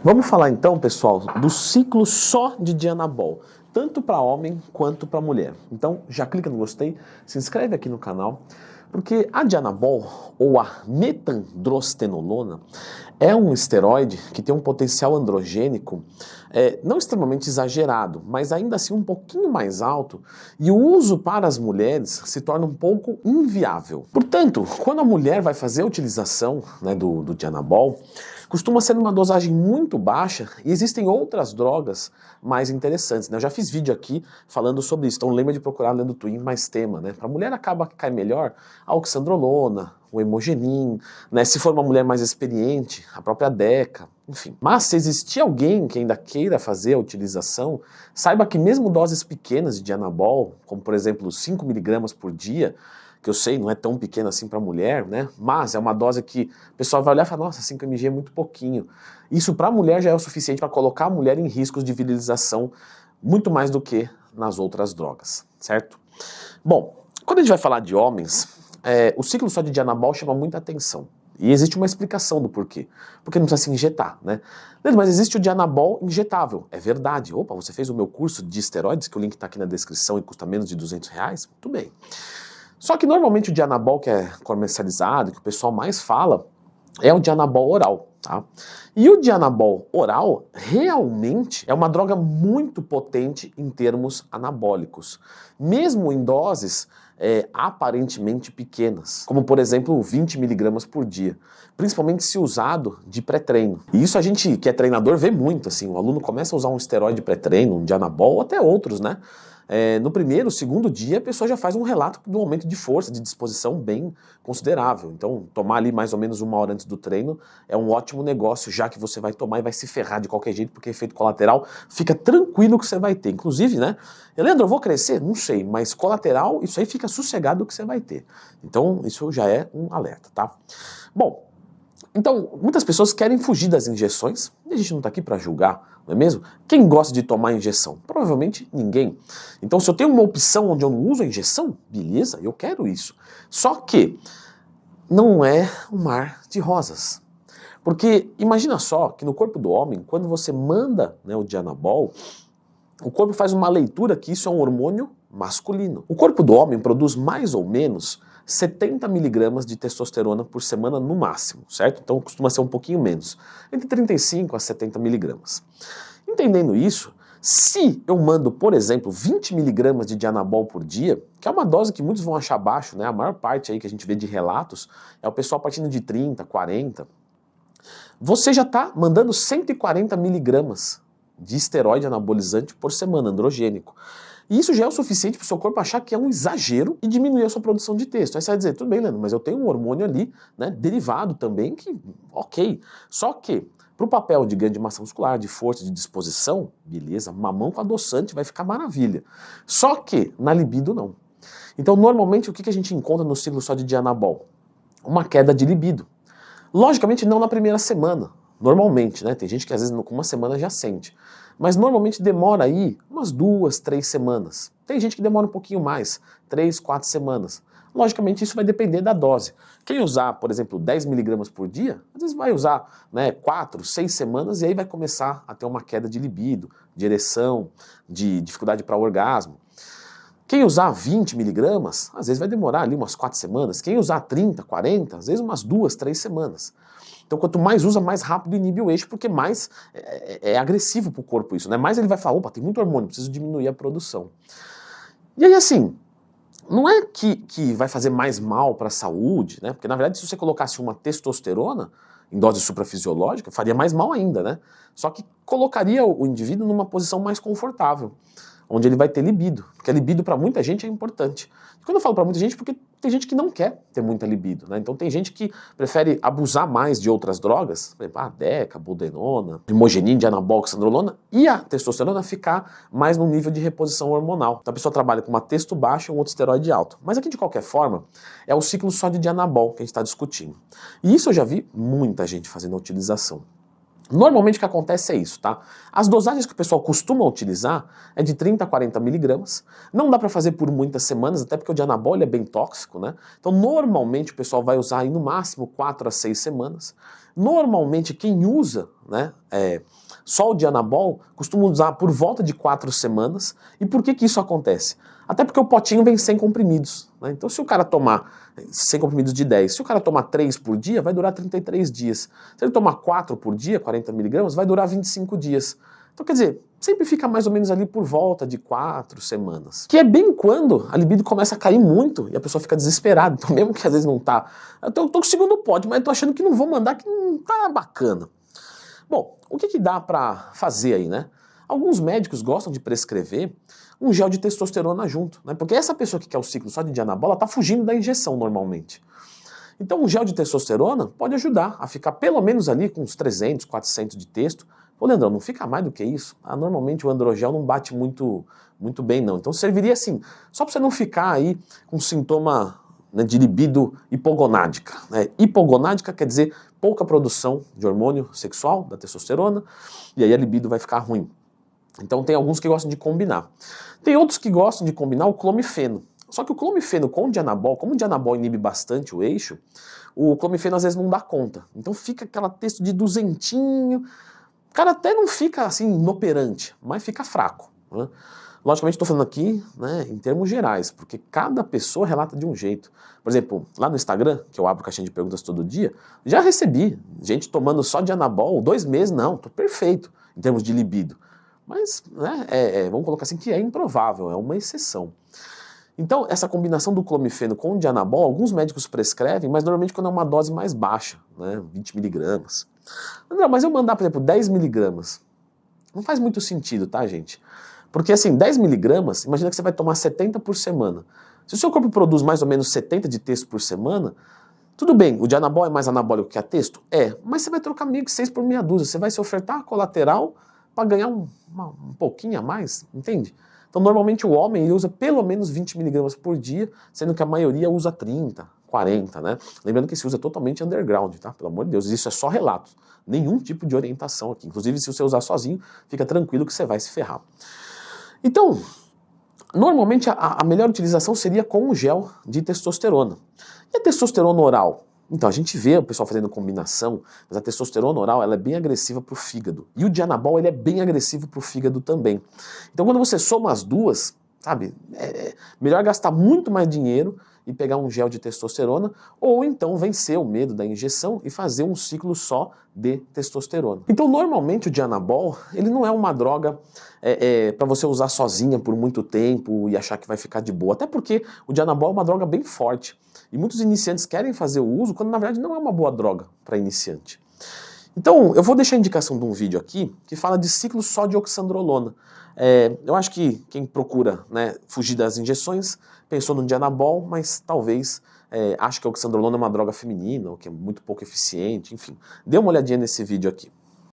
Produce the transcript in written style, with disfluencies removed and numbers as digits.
Vamos falar então, pessoal, do ciclo só de Dianabol, tanto para homem quanto para mulher. Então já clica no gostei, se inscreve aqui no canal, porque a Dianabol, ou a metandrostenolona, é um esteroide que tem um potencial androgênico não extremamente exagerado, mas ainda assim um pouquinho mais alto, e o uso para as mulheres se torna um pouco inviável. Portanto, quando a mulher vai fazer a utilização do Dianabol, costuma ser uma dosagem muito baixa e existem outras drogas mais interessantes, né? Eu já fiz vídeo aqui falando sobre isso, então lembra de procurar lendo Twin mais tema, né? Para a mulher acaba que cai melhor a oxandrolona, o hemogenin, né? Se for uma mulher mais experiente, a própria Deca, enfim. Mas se existir alguém que ainda queira fazer a utilização, saiba que mesmo doses pequenas de Dianabol, como por exemplo 5 mg por dia, que eu sei, não é tão pequeno assim para mulher, né? Mas é uma dose que o pessoal vai olhar e falar, nossa, 5 mg é muito pouquinho. Isso para a mulher já é o suficiente para colocar a mulher em riscos de virilização muito mais do que nas outras drogas, certo? Bom, quando a gente vai falar de homens, o ciclo só de Dianabol chama muita atenção. E existe uma explicação do porquê. Porque não precisa se injetar, né? Mas existe o Dianabol injetável. É verdade. Opa, você fez o meu curso de esteroides, que o link está aqui na descrição e custa menos de R$200? Muito bem. Só que normalmente o Dianabol que é comercializado, que o pessoal mais fala, é o Dianabol oral, tá? E o Dianabol oral realmente é uma droga muito potente em termos anabólicos, mesmo em doses aparentemente pequenas, como por exemplo 20 mg por dia, principalmente se usado de pré-treino. E isso a gente que é treinador vê muito, assim, o aluno começa a usar um esteroide pré-treino, um Dianabol ou até outros, né? No primeiro, segundo dia, a pessoa já faz um relato de um aumento de força, de disposição bem considerável. Então, tomar ali mais ou menos 1 hora antes do treino é um ótimo negócio, já que você vai tomar e vai se ferrar de qualquer jeito, porque efeito colateral, fica tranquilo que você vai ter. Inclusive, né, Leandro, eu vou crescer? Não sei, mas colateral, isso aí fica sossegado que você vai ter. Então, isso já é um alerta, tá? Bom, então, muitas pessoas querem fugir das injeções, e a gente não está aqui para julgar, não é mesmo? Quem gosta de tomar injeção? Provavelmente ninguém. Então, se eu tenho uma opção onde eu não uso a injeção, beleza, eu quero isso. Só que não é um mar de rosas. Porque imagina só que no corpo do homem, quando você manda, né, o Dianabol, o corpo faz uma leitura que isso é um hormônio masculino. O corpo do homem produz mais ou menos 70 mg de testosterona por semana no máximo, certo? Então costuma ser um pouquinho menos, entre 35 a 70 mg. Entendendo isso, se eu mando, por exemplo, 20 mg de Dianabol por dia, que é uma dose que muitos vão achar baixo, né? A maior parte aí que a gente vê de relatos é o pessoal partindo de 30, 40, você já está mandando 140 mg de esteroide anabolizante por semana, androgênico. E isso já é o suficiente para o seu corpo achar que é um exagero e diminuir a sua produção de testo. Aí você vai dizer, tudo bem, Leandro, mas eu tenho um hormônio ali, né, derivado também, que ok. Só que, para o papel de ganho de massa muscular, de força, de disposição, beleza, mamão com adoçante vai ficar maravilha. Só que, na libido, não. Então, normalmente, o que a gente encontra no ciclo só de Dianabol? Uma queda de libido. Logicamente, não na primeira semana. Normalmente, né? Tem gente que às vezes com uma semana já sente. Mas normalmente demora aí umas 2, 3 semanas. Tem gente que demora um pouquinho mais, 3, 4 semanas. Logicamente isso vai depender da dose. Quem usar, por exemplo, 10 mg por dia, às vezes vai usar, né, 4, 6 semanas e aí vai começar a ter uma queda de libido, de ereção, de dificuldade para orgasmo. Quem usar 20 mg, às vezes vai demorar ali umas 4 semanas. Quem usar 30, 40, às vezes umas 2, 3 semanas. Então, quanto mais usa, mais rápido inibe o eixo, porque mais é agressivo para o corpo isso, né? Mais ele vai falar, opa, tem muito hormônio, preciso diminuir a produção. E aí, assim, não é que vai fazer mais mal para a saúde, né? Porque, na verdade, se você colocasse uma testosterona em dose suprafisiológica, faria mais mal ainda, né? Só que colocaria o indivíduo numa posição mais confortável, onde ele vai ter libido, porque a libido para muita gente é importante. E quando eu falo para muita gente, porque tem gente que não quer ter muita libido, né? Então tem gente que prefere abusar mais de outras drogas, por exemplo, a Deca, Budenona, Hemogenin, Dianabol, Oxandrolona, e a testosterona ficar mais no nível de reposição hormonal. Então a pessoa trabalha com uma testo baixa e um outro esteroide alto. Mas aqui, de qualquer forma, é o ciclo só de Dianabol que a gente está discutindo. E isso eu já vi muita gente fazendo a utilização. Normalmente o que acontece é isso, tá? As dosagens que o pessoal costuma utilizar é de 30 a 40 mg. Não dá para fazer por muitas semanas, até porque o Dianabol é bem tóxico, né? Então normalmente o pessoal vai usar aí no máximo 4 a 6 semanas. Normalmente quem usa né, só o Dianabol, costumo usar por volta de 4 semanas. E por que isso acontece? Até porque o potinho vem 100 comprimidos, né? Então se o cara tomar 100 comprimidos de 10, se o cara tomar 3 por dia, vai durar 33 dias. Se ele tomar 4 por dia, 40 miligramas, vai durar 25 dias. Então quer dizer, sempre fica mais ou menos ali por volta de 4 semanas. Que é bem quando a libido começa a cair muito e a pessoa fica desesperada. Então mesmo que às vezes não tá... Eu tô com o segundo pote, mas eu tô achando que não vou mandar, que não tá bacana. Bom, o que dá pra fazer aí, né? Alguns médicos gostam de prescrever um gel de testosterona junto, né? Porque essa pessoa que quer o ciclo só de Dianabol, ela tá fugindo da injeção normalmente. Então um gel de testosterona pode ajudar a ficar pelo menos ali com uns 300, 400 de testo. Ô Leandrão, não fica mais do que isso? Normalmente o androgel não bate muito bem não. Então serviria assim, só para você não ficar aí com sintoma, né, de libido hipogonádica, né? Hipogonádica quer dizer pouca produção de hormônio sexual, da testosterona, e aí a libido vai ficar ruim. Então tem alguns que gostam de combinar. Tem outros que gostam de combinar o clomifeno. Só que o clomifeno com o Dianabol, como o Dianabol inibe bastante o eixo, o clomifeno às vezes não dá conta. Então fica aquela texto de duzentinho. O cara até não fica assim inoperante, mas fica fraco, né? Logicamente estou falando aqui, né, em termos gerais, porque cada pessoa relata de um jeito. Por exemplo, lá no Instagram, que eu abro caixinha de perguntas todo dia, já recebi gente tomando só Dianabol 2 meses, não, tô perfeito em termos de libido. Mas, né, vamos colocar assim, que é improvável, é uma exceção. Então, essa combinação do clomifeno com o Dianabol, alguns médicos prescrevem, mas normalmente quando é uma dose mais baixa, né, 20 miligramas. Não, mas eu mandar, por exemplo, 10 miligramas, não faz muito sentido, tá, gente? Porque assim, 10 miligramas, imagina que você vai tomar 70 por semana. Se o seu corpo produz mais ou menos 70 de testo por semana, tudo bem, o Dianabol é mais anabólico que a testo? É, mas você vai trocar meio que 6 por meia dúzia, você vai se ofertar a colateral para ganhar um pouquinho a mais, entende? Então normalmente o homem ele usa pelo menos 20 miligramas por dia, sendo que a maioria usa 30, 40, né? Lembrando que se usa totalmente underground, tá? Pelo amor de Deus, isso é só relatos, nenhum tipo de orientação aqui. Inclusive se você usar sozinho, fica tranquilo que você vai se ferrar. Então, normalmente a melhor utilização seria com o gel de testosterona. E a testosterona oral? Então, a gente vê o pessoal fazendo combinação, mas a testosterona oral ela é bem agressiva para o fígado. E o Dianabol ele é bem agressivo para o fígado também. Então, quando você soma as duas, sabe, é melhor gastar muito mais dinheiro e pegar um gel de testosterona, ou então vencer o medo da injeção e fazer um ciclo só de testosterona. Então, normalmente o Dianabol, ele não é uma droga para você usar sozinha por muito tempo e achar que vai ficar de boa. Até porque o Dianabol é uma droga bem forte. E muitos iniciantes querem fazer o uso quando na verdade não é uma boa droga para iniciante. Então, eu vou deixar a indicação de um vídeo aqui que fala de ciclo só de oxandrolona. Eu acho que quem procura, né, fugir das injeções pensou no Dianabol, mas talvez ache que a oxandrolona é uma droga feminina ou que é muito pouco eficiente, enfim. Dê uma olhadinha nesse vídeo aqui.